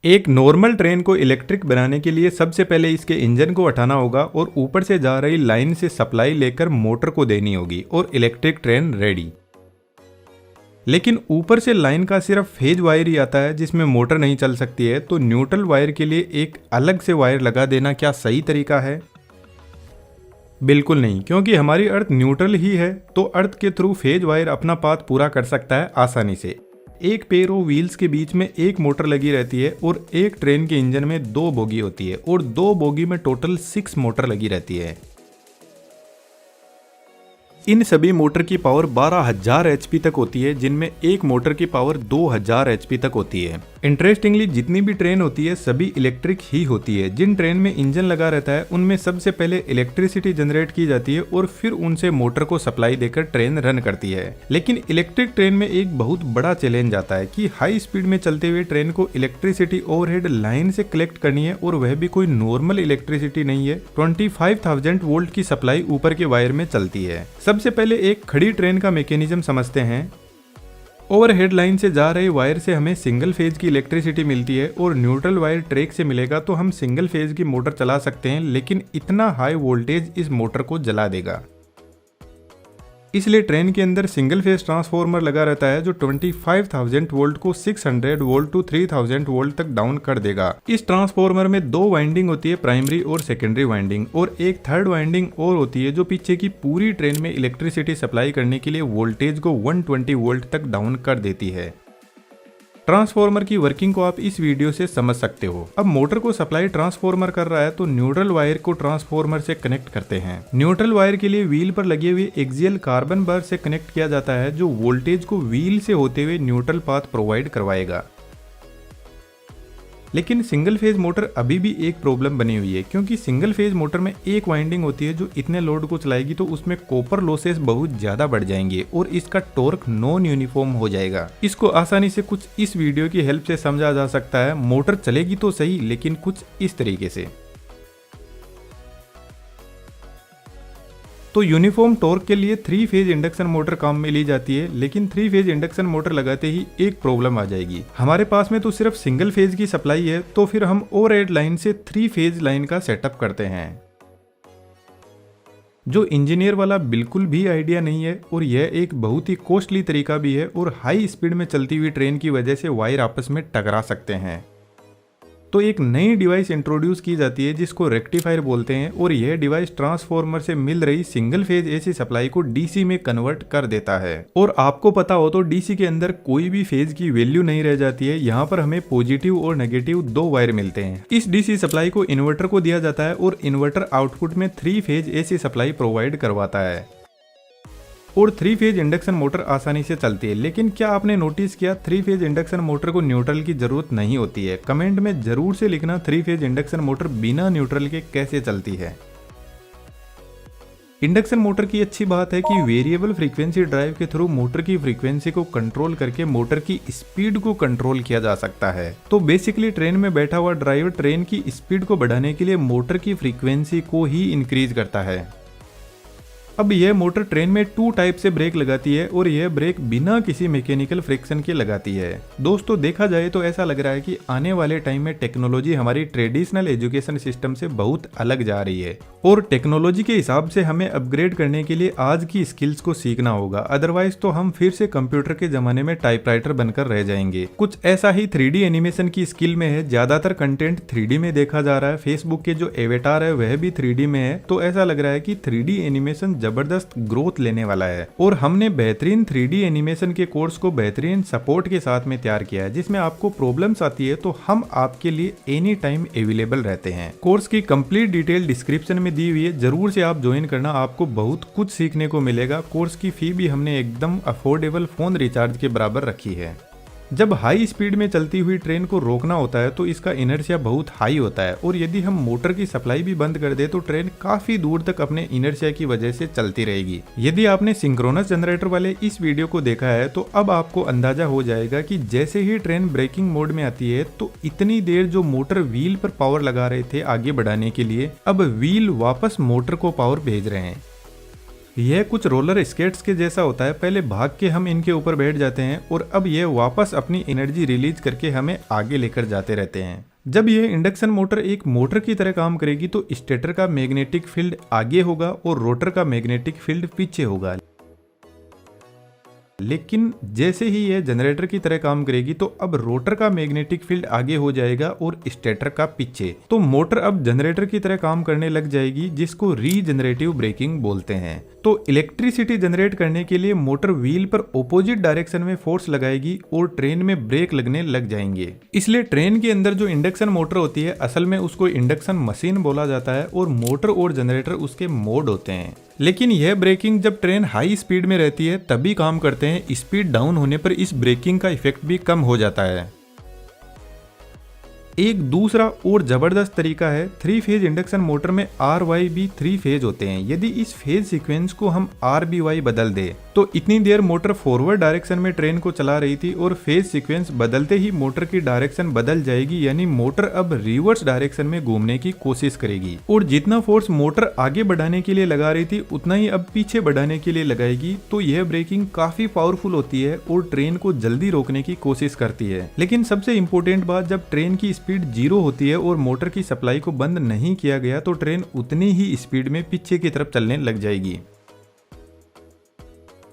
एक normal train को electric बनाने के लिए सबसे पहले इसके इंजन को हटाना होगा और ऊपर से जा रही लाइन से सप्लाई लेकर मोटर को देनी होगी और इलेक्ट्रिक ट्रेन रेडी। लेकिन ऊपर से लाइन का सिर्फ फेज वायर ही आता है जिसमें मोटर नहीं चल सकती है, तो न्यूट्रल वायर के लिए एक अलग से वायर लगा देना क्या सही तरीका है? बिल्कुल नहीं, क्योंकि हमारी अर्थ न्यूट्रल ही है तो अर्थ के थ्रू फेज वायर अपना पाथ पूरा कर सकता है आसानी से। एक पेयर ऑफ व्हील्स के बीच में एक मोटर लगी रहती है और एक ट्रेन के इंजन में 2 बोगी होती है और 2 बोगी में टोटल 6 मोटर लगी रहती है। इन सभी मोटर की पावर 12,000 HP तक होती है, जिनमें एक मोटर की पावर 2,000 HP तक होती है। इंटरेस्टिंगली जितनी भी ट्रेन होती है सभी इलेक्ट्रिक ही होती है। जिन ट्रेन में इंजन लगा रहता है उनमें सबसे पहले इलेक्ट्रिसिटी जनरेट की जाती है और फिर उनसे मोटर को सप्लाई देकर ट्रेन रन करती है। लेकिन इलेक्ट्रिक ट्रेन में एक बहुत बड़ा चैलेंज आता है कि हाई स्पीड में चलते हुए ट्रेन को इलेक्ट्रिसिटी ओवरहेड लाइन से कलेक्ट करनी है और वह भी कोई नॉर्मल इलेक्ट्रिसिटी नहीं है। 25,000 वोल्ट की सप्लाई ऊपर के वायर में चलती है। सबसे पहले एक खड़ी ट्रेन का मैकेनिज्म समझते हैं। ओवरहेड लाइन से जा रहे वायर से हमें सिंगल फेज की इलेक्ट्रिसिटी मिलती है और न्यूट्रल वायर ट्रैक से मिलेगा तो हम सिंगल फेज की मोटर चला सकते हैं, लेकिन इतना हाई वोल्टेज इस मोटर को जला देगा। इसलिए ट्रेन के अंदर सिंगल फेज ट्रांसफार्मर लगा रहता है जो 25,000 वोल्ट को 600 वोल्ट टू 3,000 वोल्ट तक डाउन कर देगा। इस ट्रांसफार्मर में 2 वाइंडिंग होती है, प्राइमरी और सेकेंडरी वाइंडिंग, और एक थर्ड वाइंडिंग और होती है जो पीछे की पूरी ट्रेन में इलेक्ट्रिसिटी सप्लाई करने के लिए वोल्टेज को 120 वोल्ट तक डाउन कर देती है। ट्रांसफार्मर की वर्किंग को आप इस वीडियो से समझ सकते हो। अब मोटर को सप्लाई ट्रांसफार्मर कर रहा है तो न्यूट्रल वायर को ट्रांसफार्मर से कनेक्ट करते हैं। न्यूट्रल वायर के लिए व्हील पर लगे हुए एक्सियल कार्बन बार से कनेक्ट किया जाता है जो वोल्टेज को व्हील से होते हुए न्यूट्रल पाथ प्रोवाइड करवाएगा। लेकिन सिंगल फेज मोटर अभी भी एक प्रॉब्लम बनी हुई है, क्योंकि सिंगल फेज मोटर में एक वाइंडिंग होती है जो इतने लोड को चलाएगी तो उसमें कॉपर लॉसेस बहुत ज्यादा बढ़ जाएंगे और इसका टॉर्क नॉन यूनिफॉर्म हो जाएगा। इसको आसानी से कुछ इस वीडियो की हेल्प से समझा जा सकता है। मोटर चलेगी तो सही, लेकिन कुछ इस तरीके से। तो यूनिफॉर्म टॉर्क के लिए 3 फेज इंडक्शन मोटर काम में ली जाती है, लेकिन 3 फेज इंडक्शन मोटर लगाते ही एक प्रॉब्लम आ जाएगी। हमारे पास में तो सिर्फ सिंगल फेज की सप्लाई है, तो फिर हम ओवरहेड लाइन से 3 फेज लाइन का सेटअप करते हैं, जो इंजीनियर वाला बिल्कुल भी आइडिया नहीं है और यह एक बहुत ही कॉस्टली तरीका भी है और हाई स्पीड में चलती हुई ट्रेन की वजह से वायर आपस में टकरा सकते हैं। तो एक नई डिवाइस इंट्रोड्यूस की जाती है जिसको रेक्टिफायर बोलते हैं और यह डिवाइस ट्रांसफार्मर से मिल रही सिंगल फेज एसी सप्लाई को डीसी में कन्वर्ट कर देता है। और आपको पता हो तो डीसी के अंदर कोई भी फेज की वैल्यू नहीं रह जाती है। यहाँ पर हमें पॉजिटिव और नेगेटिव 2 वायर मिलते हैं। इस डीसी सप्लाई को इन्वर्टर को दिया जाता है और इन्वर्टर आउटपुट में 3 फेज एसी सप्लाई प्रोवाइड करवाता है और 3 फेज इंडक्शन मोटर आसानी से चलती है। लेकिन क्या आपने नोटिस किया 3 फेज इंडक्शन मोटर को न्यूट्रल की जरूरत नहीं होती है? कमेंट में जरूर से लिखना 3 फेज इंडक्शन मोटर बिना न्यूट्रल के कैसे चलती है। इंडक्शन मोटर की अच्छी बात है कि वेरिएबल फ्रीक्वेंसी ड्राइव के थ्रू मोटर की फ्रीक्वेंसी को कंट्रोल करके मोटर की स्पीड को कंट्रोल किया जा सकता है। तो बेसिकली ट्रेन में बैठा हुआ ड्राइवर ट्रेन की स्पीड को बढ़ाने के लिए मोटर की फ्रीक्वेंसी को ही इंक्रीज करता है। अब यह मोटर ट्रेन में 2 टाइप से ब्रेक लगाती है और यह ब्रेक बिना किसी मैकेनिकल फ्रिक्शन के लगाती है। दोस्तों देखा जाए तो ऐसा लग रहा है कि आने वाले टाइम में टेक्नोलॉजी हमारी ट्रेडिशनल एजुकेशन सिस्टम से बहुत अलग जा रही है और टेक्नोलॉजी के हिसाब से हमें अपग्रेड करने के लिए आज की स्किल्स को सीखना होगा, अदरवाइज तो हम फिर से कंप्यूटर के जमाने में टाइपराइटर बनकर रह जाएंगे। कुछ ऐसा ही 3D एनिमेशन की स्किल में है। ज्यादातर कंटेंट 3D में देखा जा रहा है। फेसबुक के जो एवेटार है वह भी 3D में है, तो ऐसा लग रहा है कि 3D एनिमेशन जबरदस्त ग्रोथ लेने वाला है। और हमने बेहतरीन 3D एनिमेशन के कोर्स को बेहतरीन सपोर्ट के साथ में तैयार किया है, जिसमें आपको प्रॉब्लम्स आती है तो हम आपके लिए एनी टाइम अवेलेबल रहते हैं। कोर्स की कंप्लीट डिटेल डिस्क्रिप्शन में दी हुई है, जरूर से आप ज्वाइन करना, आपको बहुत कुछ सीखने को मिलेगा। कोर्स की फी भी हमने एकदम अफोर्डेबल फोन रिचार्ज के बराबर रखी है। जब हाई स्पीड में चलती हुई ट्रेन को रोकना होता है तो इसका इनर्शिया बहुत हाई होता है और यदि हम मोटर की सप्लाई भी बंद कर दे तो ट्रेन काफी दूर तक अपने इनर्शिया की वजह से चलती रहेगी। यदि आपने सिंक्रोनस जनरेटर वाले इस वीडियो को देखा है तो अब आपको अंदाजा हो जाएगा कि जैसे ही ट्रेन ब्रेकिंग मोड में आती है तो इतनी देर जो मोटर व्हील पर पावर लगा रहे थे आगे बढ़ाने के लिए, अब व्हील वापस मोटर को पावर भेज रहे हैं। यह कुछ रोलर स्केट्स के जैसा होता है। पहले भाग के हम इनके ऊपर बैठ जाते हैं और अब यह वापस अपनी एनर्जी रिलीज करके हमें आगे लेकर जाते रहते हैं। जब यह इंडक्शन मोटर एक मोटर की तरह काम करेगी तो स्टेटर का मैग्नेटिक फील्ड आगे होगा और रोटर का मैग्नेटिक फील्ड पीछे होगा। लेकिन जैसे ही यह जनरेटर की तरह काम करेगी तो अब रोटर का मैग्नेटिक फील्ड आगे हो जाएगा और स्टेटर का पीछे। तो मोटर अब जनरेटर की तरह काम करने लग जाएगी, जिसको रीजनरेटिव ब्रेकिंग बोलते हैं। तो इलेक्ट्रिसिटी जनरेट करने के लिए मोटर व्हील पर ऑपोजिट डायरेक्शन में फोर्स लगाएगी और ट्रेन में ब्रेक लगने लग जाएंगे। इसलिए ट्रेन के अंदर जो इंडक्शन मोटर होती है असल में उसको इंडक्शन मशीन बोला जाता है और मोटर और जनरेटर उसके मोड होते हैं। लेकिन यह ब्रेकिंग जब ट्रेन हाई स्पीड में रहती है तभी काम करते हैं। स्पीड डाउन होने पर इस ब्रेकिंग का इफेक्ट भी कम हो जाता है। एक दूसरा और जबरदस्त तरीका है, 3 फेज इंडक्शन मोटर में RYB 3 फेज होते हैं। यदि इस फेज सीक्वेंस को हम RBY बदल दें तो इतनी देर मोटर फॉरवर्ड डायरेक्शन में ट्रेन को चला रही थी और फेज सीक्वेंस बदलते ही मोटर की डायरेक्शन बदल जाएगी, यानी मोटर अब रिवर्स डायरेक्शन में घूमने की कोशिश करेगी और जितना फोर्स मोटर आगे बढ़ाने के लिए लगा रही थी उतना ही अब पीछे बढ़ाने के लिए लगाएगी। तो यह ब्रेकिंग काफी पावरफुल होती है और ट्रेन को जल्दी रोकने की कोशिश करती है। लेकिन सबसे इंपॉर्टेंट बात, जब ट्रेन की स्पीड 0 होती है और मोटर की सप्लाई को बंद नहीं किया गया तो ट्रेन उतनी ही स्पीड में पीछे की तरफ चलने लग जाएगी।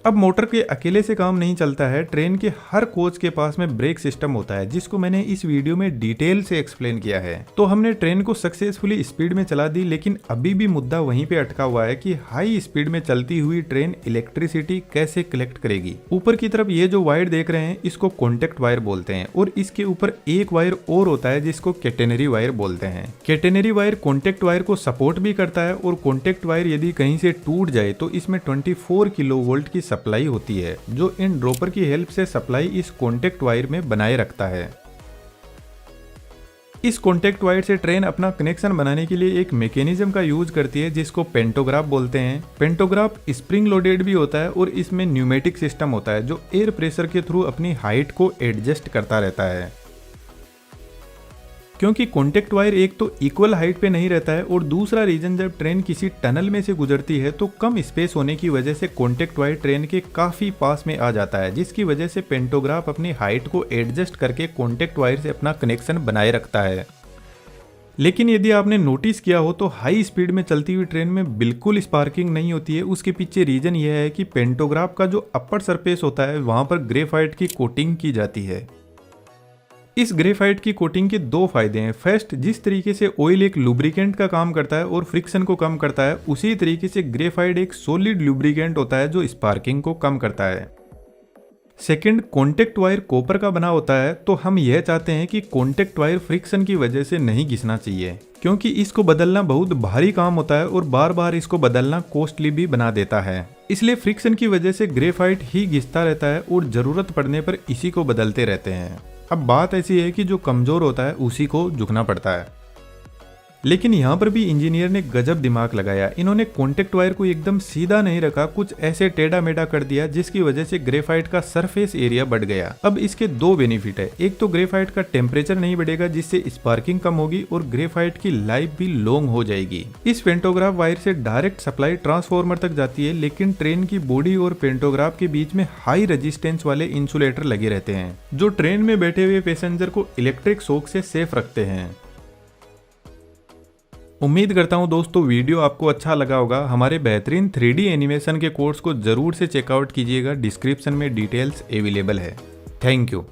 अब मोटर के अकेले से काम नहीं चलता है। ट्रेन के हर कोच के पास में ब्रेक सिस्टम होता है, जिसको मैंने इस वीडियो में डिटेल से एक्सप्लेन किया है। तो हमने ट्रेन को सक्सेसफुली स्पीड में चला दी, लेकिन अभी भी मुद्दा वहीं पे अटका हुआ है कि हाई स्पीड में चलती हुई ट्रेन इलेक्ट्रिसिटी कैसे कलेक्ट करेगी। ऊपर की तरफ ये जो वायर देख रहे हैं इसको कॉन्टेक्ट वायर बोलते हैं और इसके ऊपर एक वायर और होता है जिसको कैटेनरी वायर बोलते हैं। कैटेनरी वायर कॉन्टेक्ट वायर को सपोर्ट भी करता है और कॉन्टेक्ट वायर यदि कहीं से टूट जाए तो इसमें 24 किलोवोल्ट की सप्लाई होती है, जो इन ड्रॉपर की हेल्प से सप्लाई इस कॉन्टेक्ट वायर में बनाए रखता है। इस कॉन्टेक्ट वायर से ट्रेन अपना कनेक्शन बनाने के लिए एक मैकेनिज्म का यूज करती है जिसको पेंटोग्राफ बोलते हैं। पेंटोग्राफ स्प्रिंग लोडेड भी होता है और इसमें न्यूमेटिक सिस्टम होता है जो एयर प्रेशर के थ्रू अपनी हाइट को एडजस्ट करता रहता है। क्योंकि कॉन्टेक्ट वायर एक तो इक्वल हाइट पे नहीं रहता है और दूसरा रीजन, जब ट्रेन किसी टनल में से गुजरती है तो कम स्पेस होने की वजह से कॉन्टेक्ट वायर ट्रेन के काफी पास में आ जाता है, जिसकी वजह से पेंटोग्राफ अपनी हाइट को एडजस्ट करके कॉन्टेक्ट वायर से अपना कनेक्शन बनाए रखता है। लेकिन यदि आपने नोटिस किया हो तो हाई स्पीड में चलती हुई ट्रेन में बिल्कुल स्पार्किंग नहीं होती है। उसके पीछे रीजन यह है कि पेंटोग्राफ का जो अपर सरफेस होता है वहां पर ग्रेफाइट की कोटिंग की जाती है। इस ग्रेफाइट की कोटिंग के 2 फायदे हैं। फर्स्ट, जिस तरीके से ऑयल एक लुब्रिकेंट का काम करता है और फ्रिक्शन को कम करता है, उसी तरीके से ग्रेफाइट एक सॉलिड लुब्रिकेंट होता है जो स्पार्किंग को कम करता है। सेकंड, कॉन्टेक्ट वायर कॉपर का बना होता है, तो हम यह चाहते हैं कि कॉन्टेक्ट वायर फ्रिक्शन की वजह से नहीं घिसना चाहिए, क्योंकि इसको बदलना बहुत भारी काम होता है और बार बार इसको बदलना कॉस्टली भी बना देता है। इसलिए फ्रिक्शन की वजह से ग्रेफाइट ही घिसता रहता है और जरूरत पड़ने पर इसी को बदलते रहते हैं। अब बात ऐसी है कि जो कमजोर होता है उसी को झुकना पड़ता है। लेकिन यहाँ पर भी इंजीनियर ने गजब दिमाग लगाया। इन्होंने कॉन्टेक्ट वायर को एकदम सीधा नहीं रखा, कुछ ऐसे टेढ़ा मेढ़ा कर दिया जिसकी वजह से ग्रेफाइट का सरफेस एरिया बढ़ गया। अब इसके 2 बेनिफिट है। एक तो ग्रेफाइट का टेम्परेचर नहीं बढ़ेगा जिससे स्पार्किंग कम होगी और ग्रेफाइट की लाइफ भी लॉन्ग हो जाएगी। इस पेंटोग्राफ वायर से डायरेक्ट सप्लाई ट्रांसफार्मर तक जाती है, लेकिन ट्रेन की बॉडी और पेंटोग्राफ के बीच में हाई रेजिस्टेंस वाले इंसुलेटर लगे रहते हैं जो ट्रेन में बैठे हुए पैसेंजर को इलेक्ट्रिक शॉक से सेफ रखते हैं। उम्मीद करता हूं दोस्तों वीडियो आपको अच्छा लगा होगा। हमारे बेहतरीन 3D एनिमेशन के कोर्स को जरूर से चेकआउट कीजिएगा, डिस्क्रिप्शन में डिटेल्स अवेलेबल है। Thank you.